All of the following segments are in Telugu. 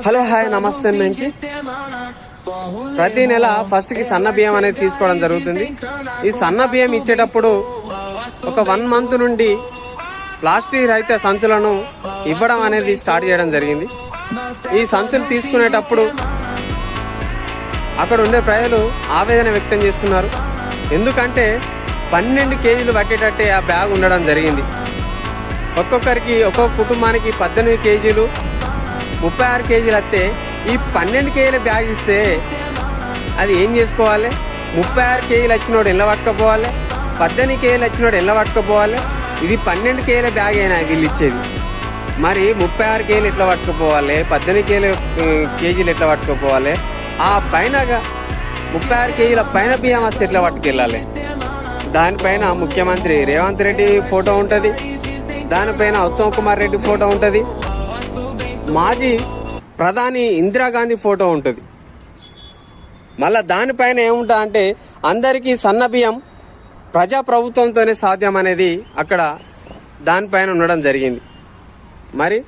హలో హాయ్ నమస్తే నుంచి ప్రతి నెల ఫస్ట్ కి సన్న బియ్యం అనేది తీసుకోవడం జరుగుతుంది. ఈ సన్న బియ్యం ఇచ్చేటప్పుడు ఒక 1 మంత్ నుండి ప్లాస్టిక్ రహిత సంచులను ఇవ్వడం అనేది స్టార్ట్ చేయడం జరిగింది. ఈ సంచులు తీసుకునేటప్పుడు అక్కడ ఉండే ప్రజలు ఆవేదన వ్యక్తం చేస్తున్నారు. ఎందుకంటే 12 కేజీలు పట్టేటట్టే ఆ బ్యాగ్ ఉండడం జరిగింది. ఒక్కొక్క కుటుంబానికి 18 కేజీలు 36 కేజీలు వస్తే ఈ 12 కేజీల బ్యాగ్ ఇస్తే అది ఏం చేసుకోవాలి? 36 కేజీలు వచ్చినోడు ఎలా పట్టుకపోవాలి? 18 కేజీలు వచ్చినోడు ఎలా పట్టుకపోవాలి? ఇది 12 కేజీల బ్యాగ్ అయినా వీళ్ళు ఇచ్చేది. మరి 36 కేజీలు ఎట్లా పట్టుకుపోవాలి? 18 కేజీలు ఎట్లా పట్టుకుపోవాలి? ఆ పైన 36 కేజీల పైన బియ్యం వస్తే ఎట్లా పట్టుకెళ్ళాలి? దానిపైన ముఖ్యమంత్రి రేవంత్ రెడ్డి ఫోటో ఉంటుంది, దానిపైన ఉత్తమ్ కుమార్ రెడ్డి ఫోటో ఉంటుంది, మాజీ ప్రధాని ఇందిరాగాంధీ ఫోటో ఉంటుంది. మళ్ళా దానిపైన ఏముంటా అంటే అందరికీ సన్న బియ్యం ప్రజాప్రభుత్వంతోనే సాధ్యం అనేది అక్కడ దానిపైన ఉండడం జరిగింది. మరి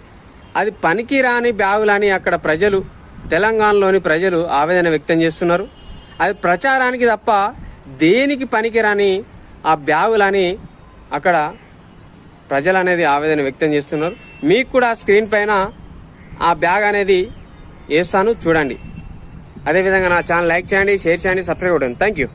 అది పనికిరాని బ్యాగులని అక్కడ ప్రజలు, తెలంగాణలోని ప్రజలు ఆవేదన వ్యక్తం చేస్తున్నారు. అది ప్రచారానికి తప్ప దేనికి పనికిరాని ఆ బ్యాగులని అక్కడ ప్రజలు అనేది ఆవేదన వ్యక్తం చేస్తున్నారు. మీకు కూడా స్క్రీన్ పైన ఆ బ్యాగ్ అనేది వేస్తాను, చూడండి. అదేవిధంగా నా ఛానల్ లైక్ చేయండి, షేర్ చేయండి, సబ్స్క్రైబ్ చేయండి. Thank you.